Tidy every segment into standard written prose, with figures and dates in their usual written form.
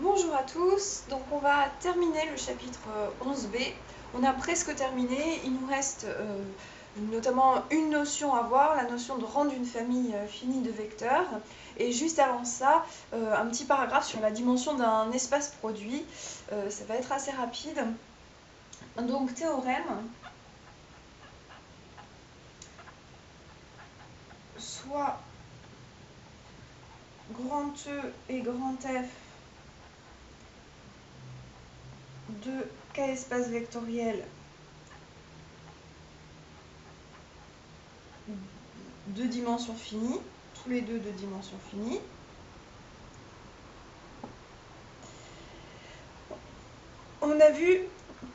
Bonjour à tous, donc on va terminer le chapitre 11b. On a presque terminé, il nous reste notamment une notion à voir, la notion de rang d'une famille finie de vecteurs. Et juste avant ça, un petit paragraphe sur la dimension d'un espace produit. Ça va être assez rapide. Donc théorème, soit grand E et grand F de K espace vectoriel de dimension finie, tous les deux de dimension finie. On a vu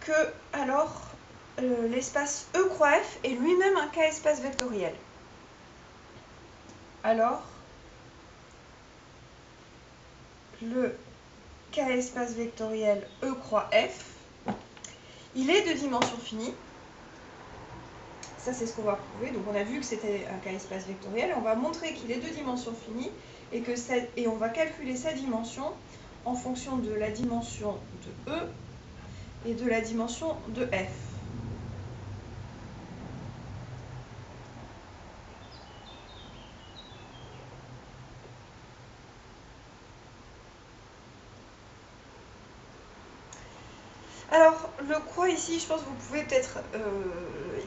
que alors l'espace E croix F est lui-même un K-espace vectoriel. Alors, le K-espace vectoriel E croix F, il est de dimension finie. Ça, c'est ce qu'on va prouver. Donc, on a vu que c'était un K-espace vectoriel. On va montrer qu'il est de dimension finie et on va calculer sa dimension en fonction de la dimension de E et de la dimension de F. Alors, le croix ici, je pense que vous pouvez peut-être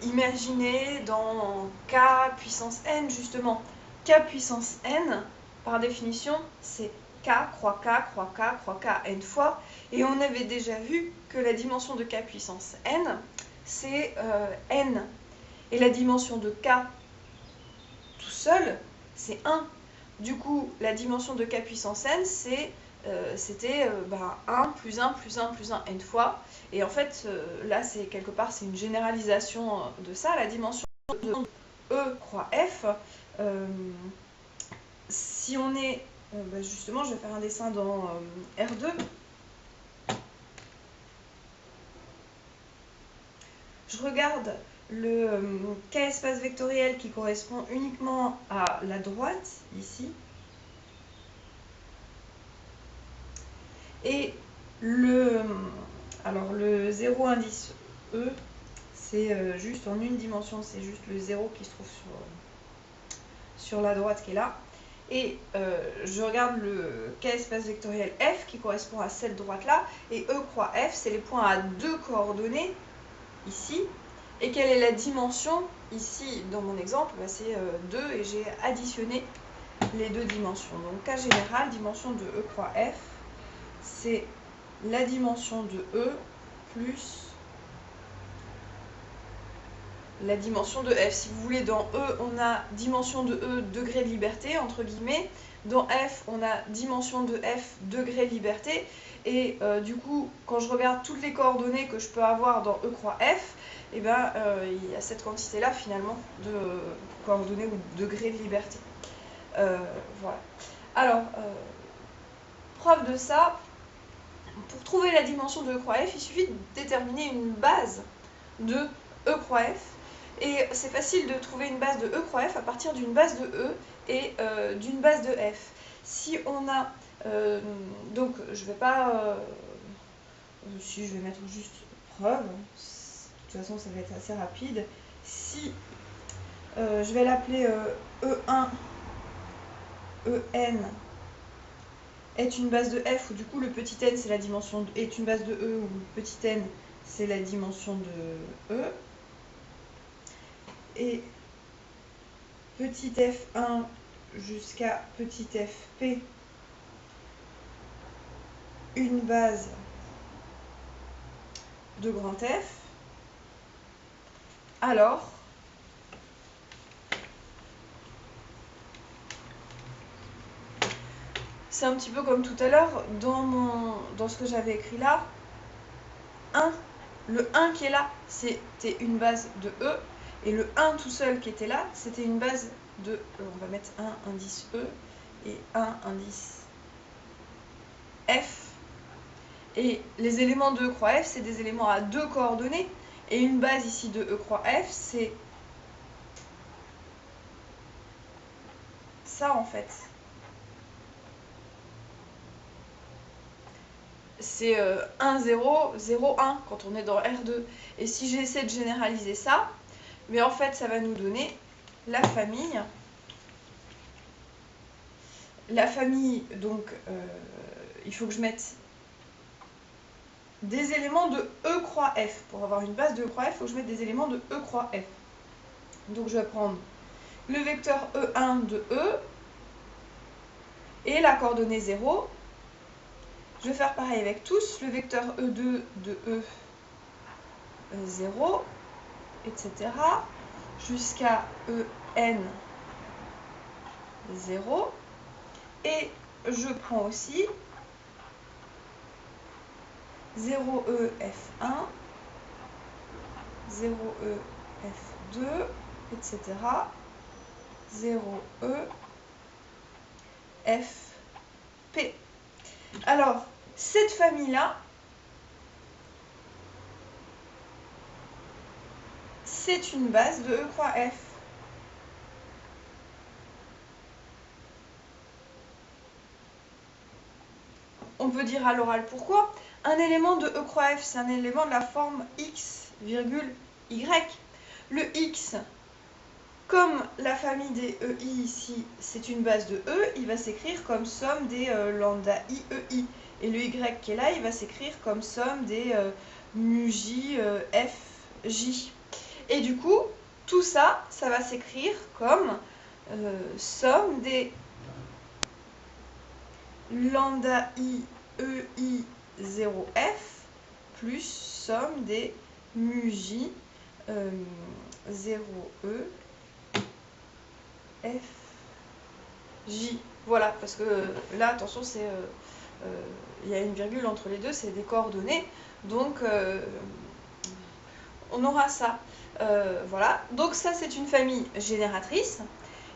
imaginer dans K puissance n, justement. K puissance n, par définition, c'est K, croix K, croix K, croix K, n fois. Et on avait déjà vu que la dimension de K puissance n, c'est n. Et la dimension de K tout seul, c'est 1. Du coup, la dimension de K puissance n, c'était 1 plus 1 plus 1 plus 1 n fois. Et en fait, là, c'est quelque part, c'est une généralisation de ça. La dimension de E croix F, si on est... justement, je vais faire un dessin dans R2. Je regarde le K-espace vectoriel qui correspond uniquement à la droite, ici. Et alors le 0 indice E, c'est juste en une dimension, c'est juste le 0 qui se trouve sur la droite qui est là. Et je regarde le K-espace vectoriel F qui correspond à cette droite-là. Et E croix F, c'est les points à deux coordonnées, ici. Et quelle est la dimension? Ici, dans mon exemple, c'est 2 et j'ai additionné les deux dimensions. Donc, cas général, dimension de E croix F, c'est la dimension de E plus la dimension de F. Si vous voulez, dans E, on a dimension de E, degré de liberté, entre guillemets. Dans F, on a dimension de F, degré de liberté. Et du coup, quand je regarde toutes les coordonnées que je peux avoir dans E croix F, il y a cette quantité-là, finalement, de coordonnées ou de degré de liberté. Voilà. Alors, preuve de ça, pour trouver la dimension de E croix F, il suffit de déterminer une base de E croix F. Et c'est facile de trouver une base de E croix F à partir d'une base de E et d'une base de F. Si on a... donc, je vais pas... si je vais mettre juste preuve, de toute façon ça va être assez rapide. Si je vais l'appeler E1, EN est une base de F où du coup le petit n c'est la dimension de, est une base de E où le petit n c'est la dimension de E, et petit f1 jusqu'à petit fp une base de grand F, alors c'est un petit peu comme tout à l'heure dans ce que j'avais écrit là. 1, le 1 qui est là, c'était une base de E, et le 1 tout seul qui était là, c'était une base de, on va mettre 1 indice E et 1 indice F. Et les éléments de E croix F, c'est des éléments à deux coordonnées, et une base ici de E croix F, c'est ça en fait. c'est 1, 0, 0, 1 quand on est dans R2. Et si j'essaie de généraliser ça, mais en fait, ça va nous donner la famille. La famille, donc, il faut que je mette des éléments de E croix F. Pour avoir une base de E croix F, il faut que je mette des éléments de E croix F. Donc, je vais prendre le vecteur E1 de E et la coordonnée 0. Je vais faire pareil avec tous, le vecteur E2 de E, 0, etc. jusqu'à En 0. Et je prends aussi 0E F1, 0E F2, etc. 0E Fp. Alors, cette famille-là, c'est une base de E croix F. On peut dire à l'oral pourquoi. Un élément de E croix F, c'est un élément de la forme x, virgule, y. Le x, comme la famille des EI ici, c'est une base de E, il va s'écrire comme somme des lambda I, EI. Et le y qui est là, il va s'écrire comme somme des mu j, f, j. Et du coup, tout ça, ça va s'écrire comme somme des lambda I, EI 0F plus somme des mu j 0E F J. Voilà, parce que là, attention, c'est il y a une virgule entre les deux, c'est des coordonnées. Donc, on aura ça. Voilà. Donc, ça, c'est une famille génératrice.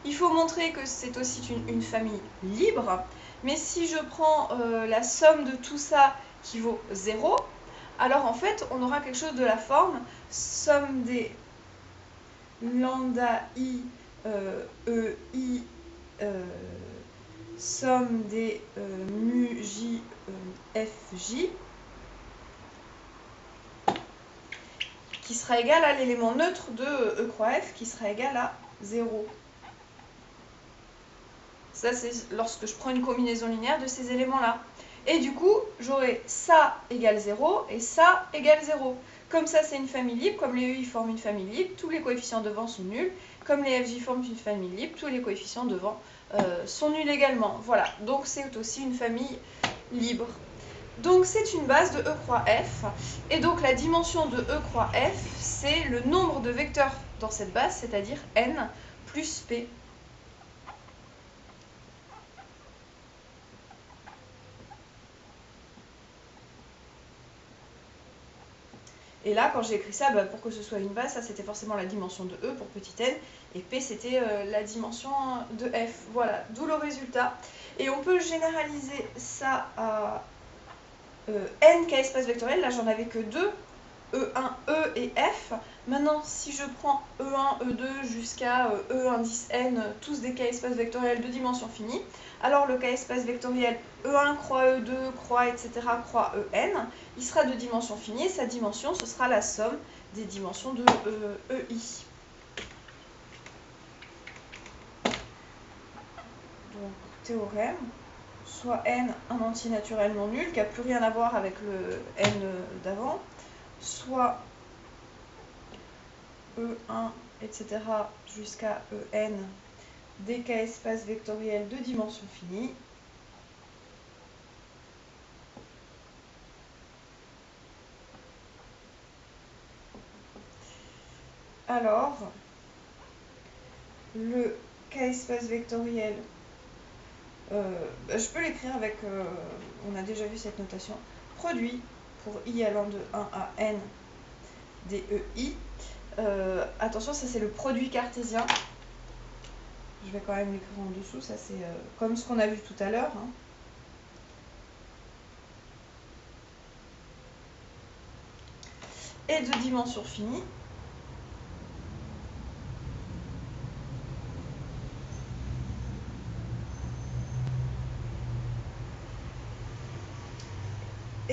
Il faut montrer que c'est aussi une famille libre. Mais si je prends la somme de tout ça qui vaut 0, alors en fait, on aura quelque chose de la forme somme des lambda I, EI, somme des mu j, fj, qui sera égal à l'élément neutre de E croix F, qui sera égal à 0. Ça, c'est lorsque je prends une combinaison linéaire de ces éléments-là. Et du coup, j'aurai ça égale 0 et ça égale 0. Comme ça, c'est une famille libre. Comme les EI forment une famille libre, tous les coefficients devant sont nuls. Comme les FJ forment une famille libre, tous les coefficients devant sont nuls également. Voilà, donc c'est aussi une famille libre. Donc c'est une base de E croix F. Et donc la dimension de E croix F, c'est le nombre de vecteurs dans cette base, c'est-à-dire n plus p. Et là, quand j'ai écrit ça, pour que ce soit une base, ça c'était forcément la dimension de E pour petit n, et P c'était la dimension de F. Voilà, d'où le résultat. Et on peut généraliser ça à n k espaces vectoriels. Là, j'en avais que deux, E1, E et F. Maintenant, si je prends E1, E2 jusqu'à E indice n, tous des k espaces vectoriels de dimension finie, alors le k espace vectoriel E1 croix E2 croix etc. croix En, il sera de dimension finie et sa dimension, ce sera la somme des dimensions de EI. Donc, théorème, soit n un entier naturel non nul, qui n'a plus rien à voir avec le n d'avant, soit E1, etc. jusqu'à En des k espaces vectoriels de dimension finie. Alors, le k espace vectoriel, je peux l'écrire avec, on a déjà vu cette notation, produit pour i allant de 1 à n des EI. Attention, ça c'est le produit cartésien. Je vais quand même l'écrire en dessous, ça c'est comme ce qu'on a vu tout à l'heure. Hein. Et de dimension finie.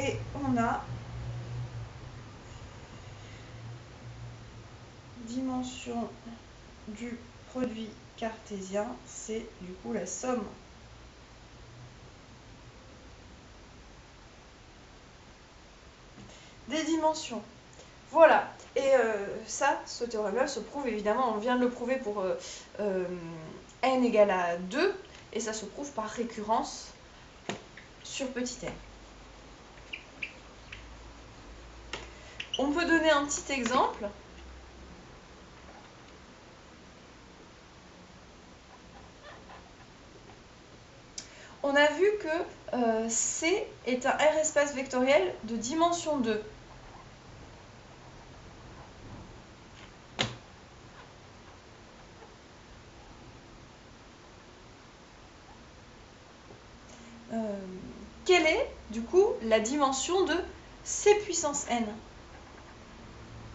Et on a dimension du produit cartésien, c'est du coup la somme des dimensions. Voilà, et ça, ce théorème-là se prouve évidemment, on vient de le prouver pour n égale à 2, et ça se prouve par récurrence sur petit n. On peut donner un petit exemple. On a vu que C est un R espace vectoriel de dimension 2. Quelle est, du coup, la dimension de C puissance n,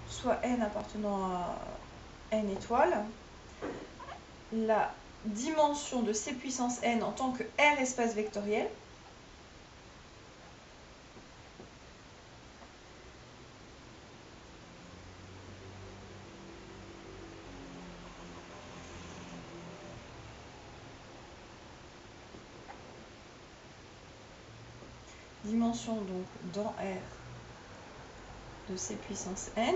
soit n appartenant à n étoiles, la dimension de C puissance n en tant que R espace vectoriel, dimension donc dans R de C puissance n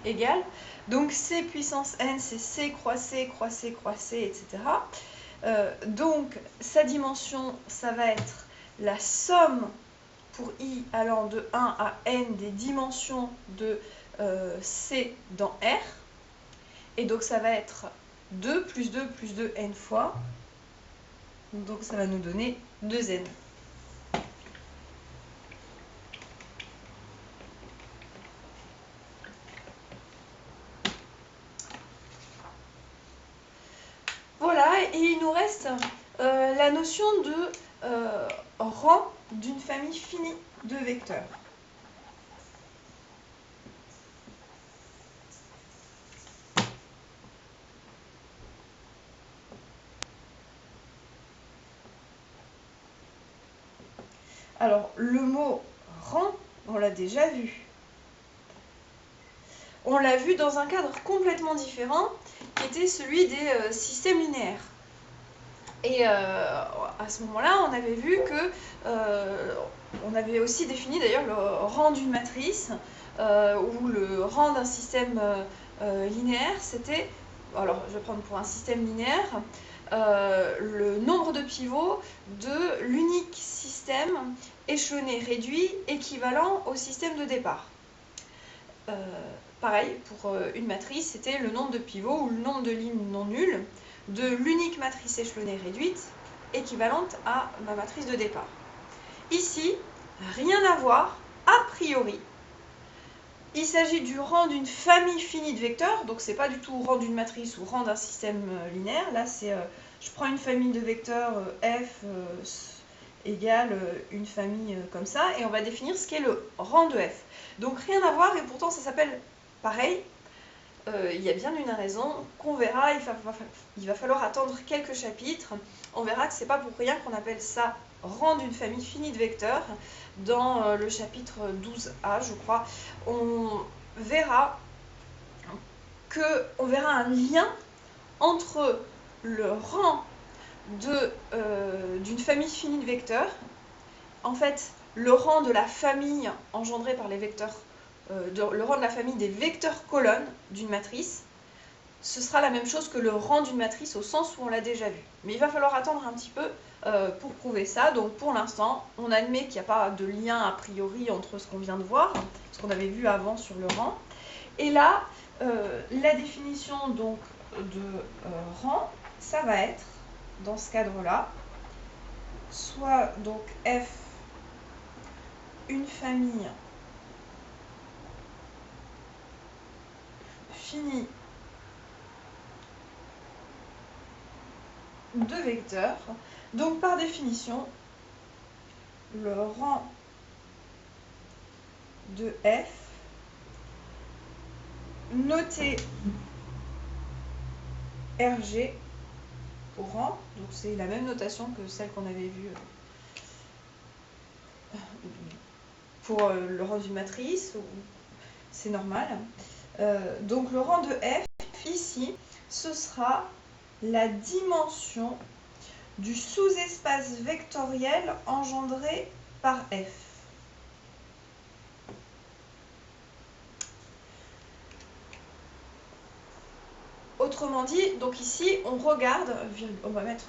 égale, donc C puissance n c'est C croix C croix C croix C, etc. Donc sa dimension, ça va être la somme pour i allant de 1 à n des dimensions de C dans R, et donc ça va être 2 plus 2 plus 2 n fois, donc ça va nous donner 2n. Voilà, et il nous reste la notion de rang d'une famille finie de vecteurs. Alors, le mot rang, on l'a déjà vu. On l'a vu dans un cadre complètement différent, qui était celui des systèmes linéaires. Et à ce moment-là, on avait vu que, on avait aussi défini d'ailleurs le rang d'une matrice, ou le rang d'un système linéaire, c'était, alors je vais prendre pour un système linéaire, le nombre de pivots de l'unique système échelonné réduit équivalent au système de départ. Pareil, pour une matrice, c'était le nombre de pivots ou le nombre de lignes non nulles de l'unique matrice échelonnée réduite équivalente à ma matrice de départ. Ici, rien à voir, a priori. Il s'agit du rang d'une famille finie de vecteurs, donc c'est pas du tout rang d'une matrice ou rang d'un système linéaire. Là, c'est je prends une famille de vecteurs f égale une famille comme ça, et on va définir ce qu'est le rang de f. Donc rien à voir, et pourtant ça s'appelle pareil. Il y a bien une raison qu'on verra, il va falloir attendre quelques chapitres. On verra que c'est pas pour rien qu'on appelle ça rang d'une famille finie de vecteurs. Dans le chapitre 12a, je crois, on verra un lien entre le rang d'une famille finie de vecteurs. En fait, le rang de la famille engendrée par les vecteurs, le rang de la famille des vecteurs colonnes d'une matrice, ce sera la même chose que le rang d'une matrice au sens où on l'a déjà vu. Mais il va falloir attendre un petit peu pour prouver ça. Donc pour l'instant, on admet qu'il n'y a pas de lien a priori entre ce qu'on vient de voir, ce qu'on avait vu avant sur le rang. Et là, la définition donc de rang, ça va être, dans ce cadre-là, soit donc f une famille finie de vecteurs. Donc par définition, le rang de f, noté RG au rang, donc c'est la même notation que celle qu'on avait vue pour le rang d'une matrice, c'est normal. Donc le rang de f, ici, ce sera la dimension du sous-espace vectoriel engendré par f. Autrement dit, donc ici, on regarde, on va mettre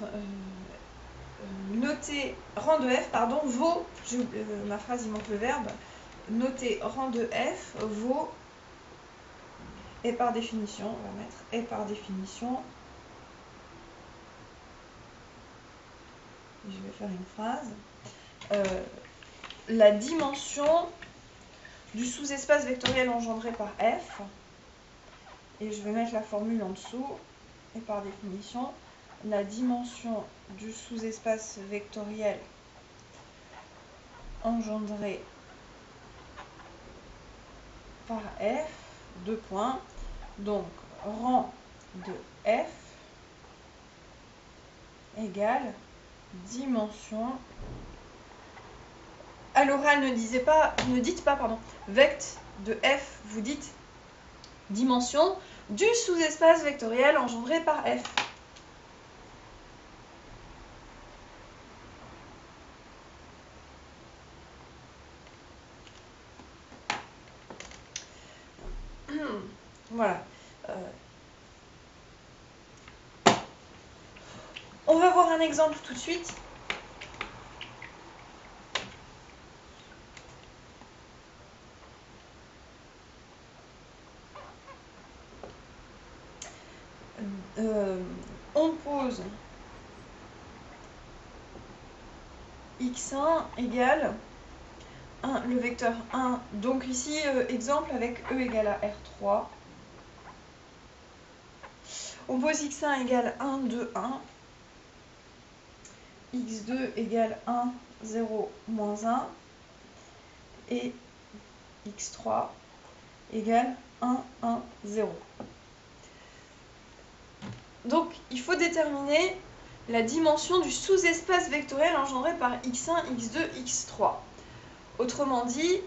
noter rang de f, pardon, vaut, ma phrase il manque le verbe, noter rang de f vaut, et par définition, on va mettre et par définition, je vais faire une phrase, la dimension du sous-espace vectoriel engendré par f, et je vais mettre la formule en dessous, et par définition, la dimension du sous-espace vectoriel engendré par f, deux points, donc rang de f égale dimension. À l'oral, ne dites pas, vect de f, vous dites dimension du sous-espace vectoriel engendré par f. Voilà. On va voir un exemple tout de suite. On pose x1 égale 1, le vecteur 1. Donc ici, exemple avec e égale à R3. On pose x1 égale 1, 2, 1. x2 égale 1, 0, moins 1. Et x3 égale 1, 1, 0. Donc, il faut déterminer la dimension du sous-espace vectoriel engendré par x1, x2, x3. Autrement dit,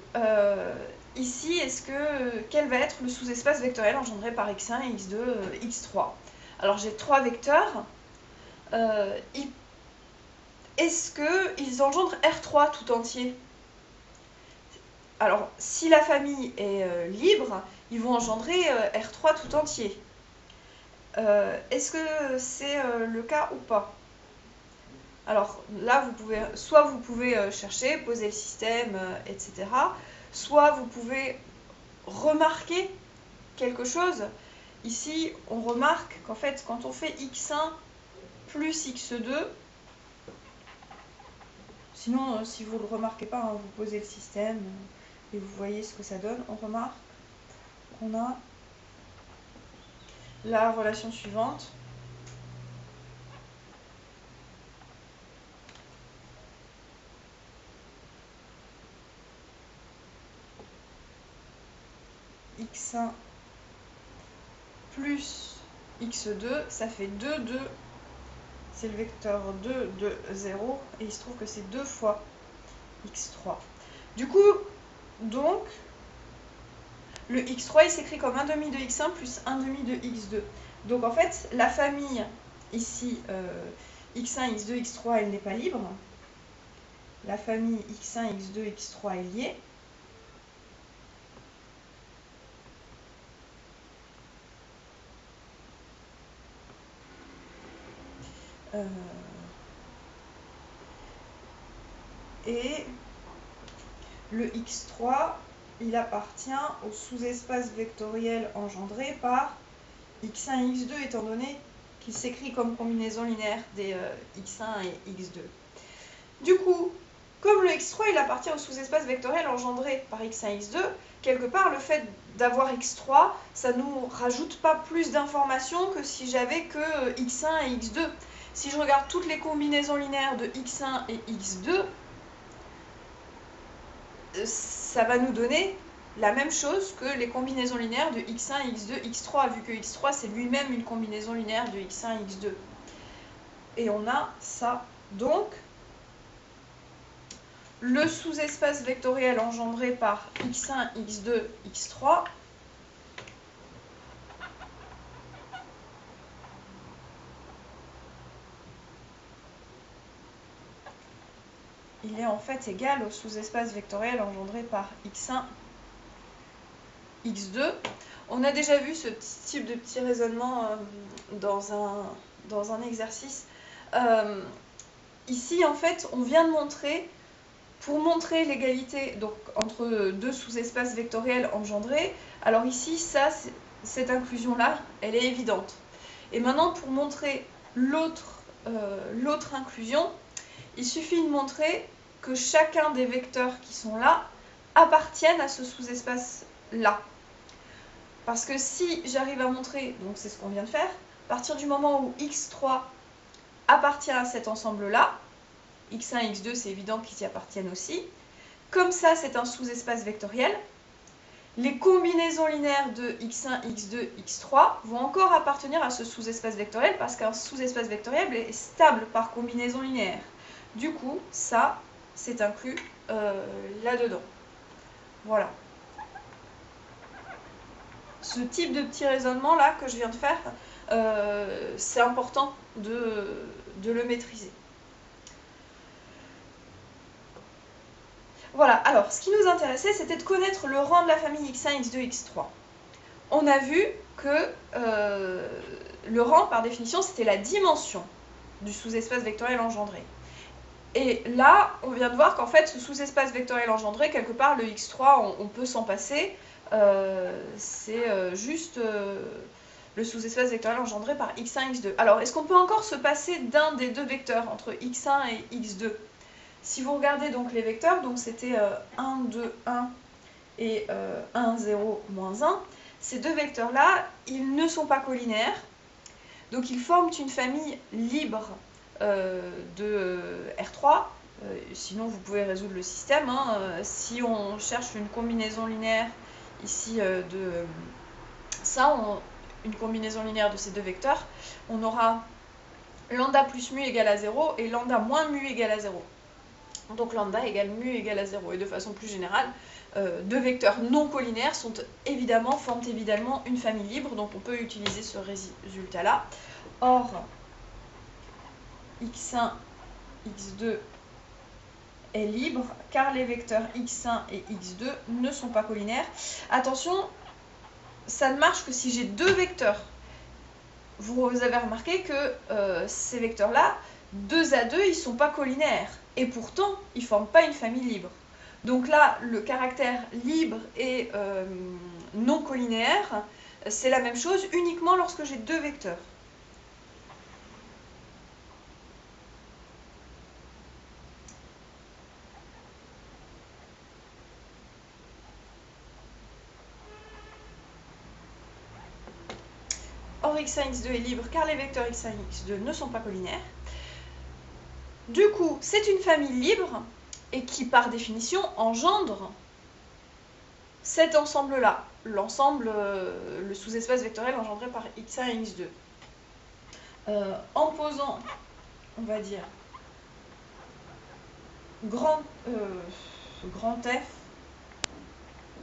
ici, quel va être le sous-espace vectoriel engendré par x1, x2, x3? Alors, j'ai trois vecteurs. Est-ce qu'ils engendrent R3 tout entier? Alors, si la famille est libre, ils vont engendrer R3 tout entier. Est-ce que c'est le cas ou pas? Alors là, vous pouvez chercher, poser le système, etc. Soit vous pouvez remarquer quelque chose. Ici, on remarque qu'en fait, quand on fait x1 plus x2, sinon, si vous ne le remarquez pas, vous posez le système et vous voyez ce que ça donne. On remarque qu'on a la relation suivante. x1 plus x2, ça fait 2, 2. C'est le vecteur 2 de 0. Et il se trouve que c'est 2 fois x3. Du coup, donc, le x3, il s'écrit comme 1 demi de x1 plus 1 demi de x2. Donc, en fait, la famille, ici, x1, x2, x3, elle n'est pas libre. La famille x1, x2, x3 est liée. Et le x3, il appartient au sous-espace vectoriel engendré par x1 et x2, étant donné qu'il s'écrit comme combinaison linéaire des x1 et x2. Du coup, comme le x3, il appartient au sous-espace vectoriel engendré par x1 et x2, quelque part, le fait d'avoir x3, ça ne nous rajoute pas plus d'informations que si j'avais que x1 et x2. Si je regarde toutes les combinaisons linéaires de x1 et x2, ça va nous donner la même chose que les combinaisons linéaires de x1, x2, x3, vu que x3 c'est lui-même une combinaison linéaire de x1 et x2. Et on a ça. Donc, le sous-espace vectoriel engendré par x1, x2, x3 il est en fait égal au sous-espace vectoriel engendré par x1, x2. On a déjà vu ce type de petit raisonnement dans un exercice. Ici, en fait, on vient de montrer, pour montrer l'égalité entre deux sous-espaces vectoriels engendrés, alors ici, cette inclusion-là, elle est évidente. Et maintenant, pour montrer l'autre inclusion, il suffit de montrer que chacun des vecteurs qui sont là appartiennent à ce sous-espace-là. Parce que si j'arrive à montrer, donc c'est ce qu'on vient de faire, à partir du moment où x3 appartient à cet ensemble-là, x1 et x2, c'est évident qu'ils y appartiennent aussi, comme ça c'est un sous-espace vectoriel, les combinaisons linéaires de x1, x2, x3 vont encore appartenir à ce sous-espace vectoriel parce qu'un sous-espace vectoriel est stable par combinaison linéaire. Du coup, ça, c'est inclus là-dedans. Voilà. Ce type de petit raisonnement là que je viens de faire, c'est important de le maîtriser. Voilà, alors ce qui nous intéressait, c'était de connaître le rang de la famille x1, x2, x3. On a vu que le rang, par définition, c'était la dimension du sous-espace vectoriel engendré. Et là, on vient de voir qu'en fait, ce sous-espace vectoriel engendré, quelque part, le x3, on peut s'en passer. C'est juste le sous-espace vectoriel engendré par x1, x2. Alors, est-ce qu'on peut encore se passer d'un des deux vecteurs, entre x1 et x2? Si vous regardez donc les vecteurs, donc c'était 1, 2, 1 et 1, 0, moins 1, ces deux vecteurs-là, ils ne sont pas collinaires. Donc, ils forment une famille libre de R3. Sinon, vous pouvez résoudre le système. Si on cherche une combinaison linéaire ici de ça, une combinaison linéaire de ces deux vecteurs, on aura lambda plus mu égale à 0 et lambda moins mu égale à 0. Donc lambda égale mu égale à 0. Et de façon plus générale, deux vecteurs non collinaires forment évidemment une famille libre, donc on peut utiliser ce résultat-là. Or, x1, x2 est libre car les vecteurs x1 et x2 ne sont pas collinaires. Attention, ça ne marche que si j'ai deux vecteurs. Vous avez remarqué que ces vecteurs-là, 2 à 2, ils ne sont pas collinaires. Et pourtant, ils ne forment pas une famille libre. Donc là, le caractère libre et non collinaire, c'est la même chose uniquement lorsque j'ai deux vecteurs. Or, x1, x2 est libre car les vecteurs x1 et x2 ne sont pas collinaires. Du coup, c'est une famille libre et qui, par définition, engendre cet ensemble-là, l'ensemble, le sous-espace vectoriel engendré par x1 et x2. En posant, on va dire, grand F,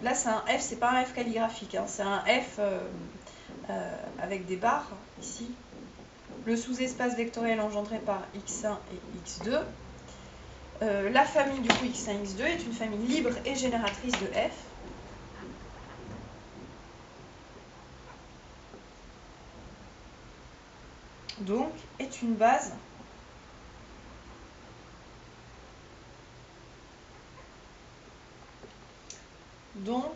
là c'est un F, c'est pas un F calligraphique, c'est un F avec des barres, ici. Le sous-espace vectoriel engendré par x1 et x2. La famille du coup x1, x2 est une famille libre et génératrice de F. Donc, est une base donc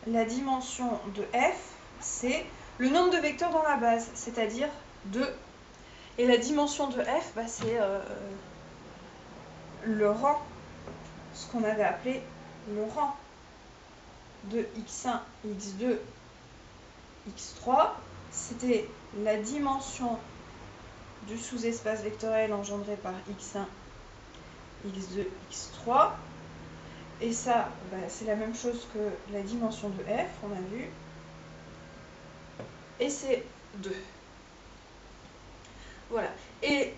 la dimension de F, c'est le nombre de vecteurs dans la base, c'est-à-dire 2. Et la dimension de F, c'est le rang, ce qu'on avait appelé le rang de x1, x2, x3. C'était la dimension du sous-espace vectoriel engendré par x1, x2, x3. Et ça, c'est la même chose que la dimension de F, on a vu. Et c'est 2. Voilà. Et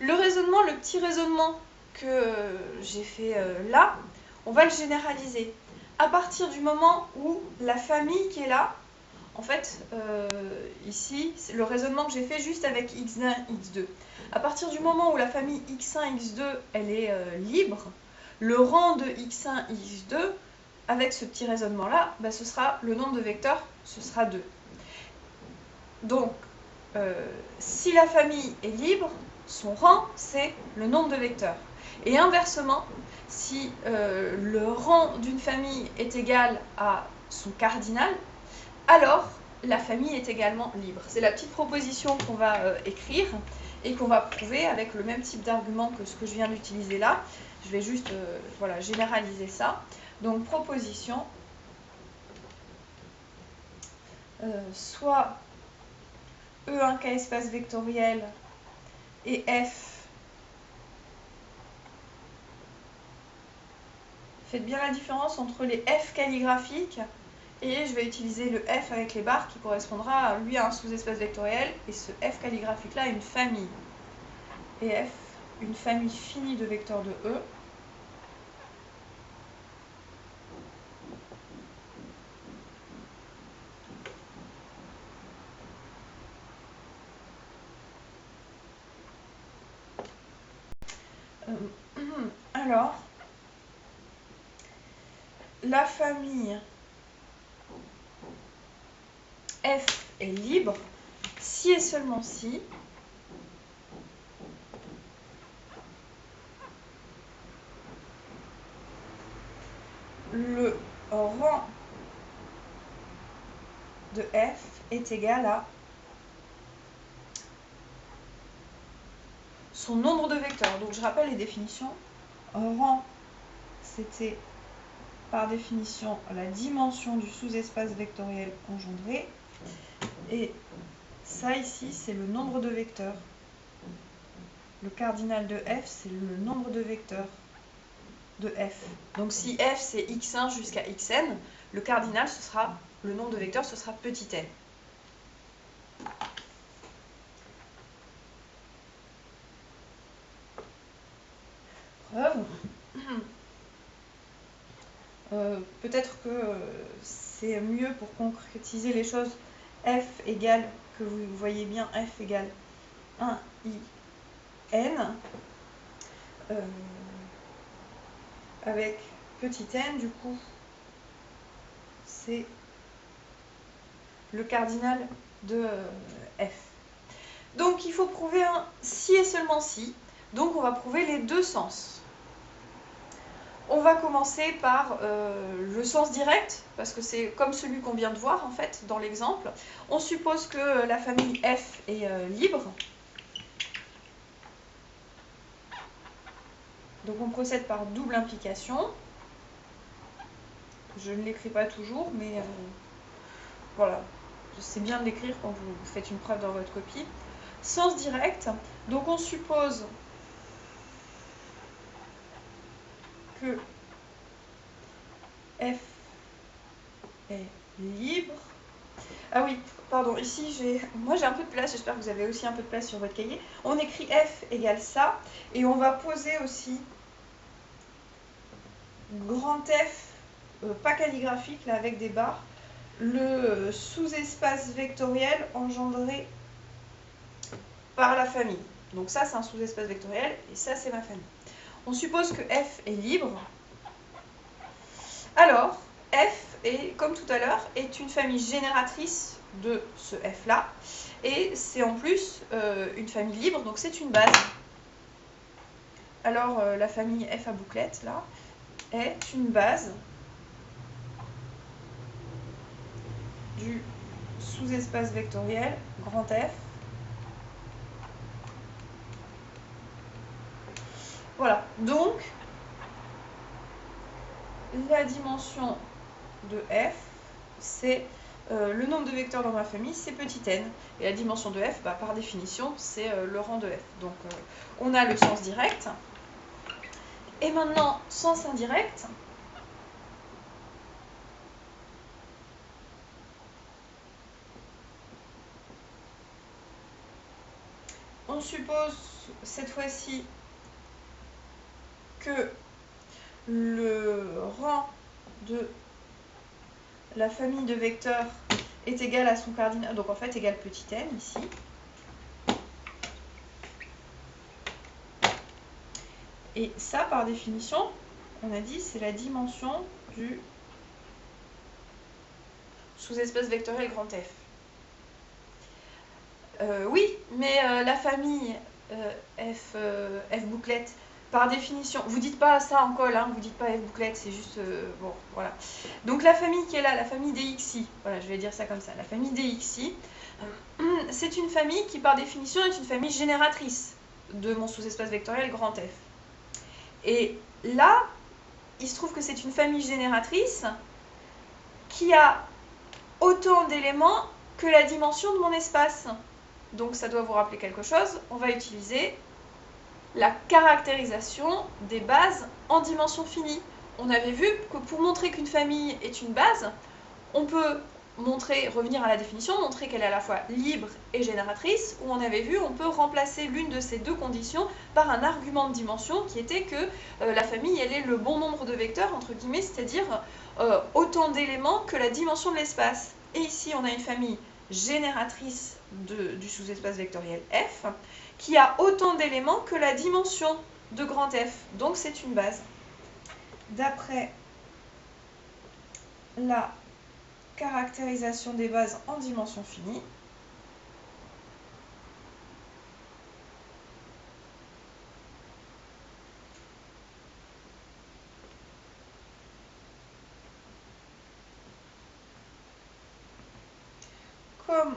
le petit raisonnement que j'ai fait là, on va le généraliser. À partir du moment où la famille qui est là, en fait, ici, c'est le raisonnement que j'ai fait juste avec x1, x2. À partir du moment où la famille x1, x2, elle est libre, le rang de x1, x2, avec ce petit raisonnement-là, bah, ce sera le nombre de vecteurs, ce sera 2. Donc, si la famille est libre, son rang, c'est le nombre de vecteurs. Et inversement, si le rang d'une famille est égal à son cardinal, alors la famille est également libre. C'est la petite proposition qu'on va écrire et qu'on va prouver avec le même type d'argument que ce que je viens d'utiliser là. Je vais juste voilà, généraliser ça. Donc proposition, soit E1K espace vectoriel et F. Faites bien la différence entre les F calligraphiques et je vais utiliser le F avec les barres qui correspondra lui à un sous-espace vectoriel et ce F calligraphique là à une famille. Et F, une famille finie de vecteurs de E. Alors, la famille F est libre si et seulement si le rang de F est égal à son nombre de vecteurs. Donc je rappelle les définitions. Un rang, c'était par définition la dimension du sous-espace vectoriel engendré. Et ça ici, c'est le nombre de vecteurs. Le cardinal de F, c'est le nombre de vecteurs de F. Donc si F, c'est x1 jusqu'à xn, le cardinal, ce sera le nombre de vecteurs, ce sera petit n. Preuve. Peut-être que c'est mieux pour concrétiser les choses. F égale, que vous voyez bien, F égale 1 i n avec petit n, du coup, c'est le cardinal de F. Donc il faut prouver un si et seulement si. Donc on va prouver les deux sens. On va commencer par le sens direct, parce que c'est comme celui qu'on vient de voir en fait dans l'exemple. On suppose que la famille F est libre. Donc on procède par double implication. Je ne l'écris pas toujours, mais voilà, c'est bien de l'écrire quand vous faites une preuve dans votre copie. Sens direct, donc on suppose que F est libre. Ah oui, pardon, ici moi j'ai un peu de place, j'espère que vous avez aussi un peu de place sur votre cahier. On écrit F égale ça, et on va poser aussi grand F, pas calligraphique, là avec des barres, le sous-espace vectoriel engendré par la famille. Donc ça c'est un sous-espace vectoriel, et ça c'est ma famille. On suppose que F est libre. Alors, F, est, comme tout à l'heure, est une famille génératrice de ce F-là. Et c'est en plus une famille libre, donc c'est une base. Alors, la famille F à bouclette, là, est une base du sous-espace vectoriel grand F. Voilà, donc, la dimension de F, c'est le nombre de vecteurs dans ma famille, c'est petit n. Et la dimension de F, bah, par définition, c'est le rang de F. Donc, on a le sens direct. Et maintenant, sens indirect. On suppose cette fois-ci que le rang de la famille de vecteurs est égal à son cardinal, donc en fait égal petit m ici. Et ça, par définition, on a dit, c'est la dimension du sous-espace vectoriel grand F. Oui, mais la famille F bouclette, par définition, vous dites pas ça en colle, hein, vous dites pas F bouclette, c'est juste, bon, voilà. Donc la famille qui est là, la famille DXI, voilà, je vais dire ça comme ça, la famille DXI, c'est une famille qui par définition est une famille génératrice de mon sous-espace vectoriel grand F. Et là, il se trouve que c'est une famille génératrice qui a autant d'éléments que la dimension de mon espace. Donc ça doit vous rappeler quelque chose. On va utiliser la caractérisation des bases en dimension finie. On avait vu que pour montrer qu'une famille est une base, on peut revenir à la définition, montrer qu'elle est à la fois libre et génératrice, où on avait vu, on peut remplacer l'une de ces deux conditions par un argument de dimension qui était que la famille, elle est le bon nombre de vecteurs, entre guillemets, c'est-à-dire autant d'éléments que la dimension de l'espace. Et ici, on a une famille génératrice du sous-espace vectoriel F, qui a autant d'éléments que la dimension de grand F. Donc c'est une base. D'après la caractérisation des bases en dimension finie, comme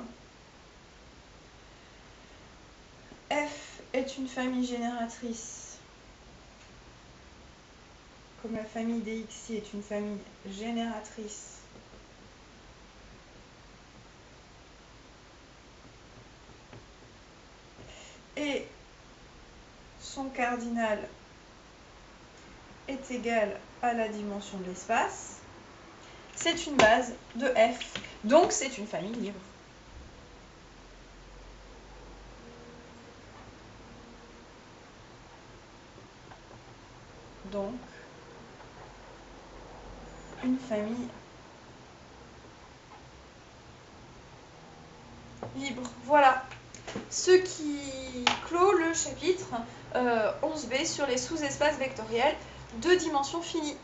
F est une famille génératrice, comme la famille DXI est une famille génératrice et son cardinal est égal à la dimension de l'espace, c'est une base de F, donc c'est une famille libre. Donc, une famille libre. Voilà ce qui clôt le chapitre 11b sur les sous-espaces vectoriels de dimension finie.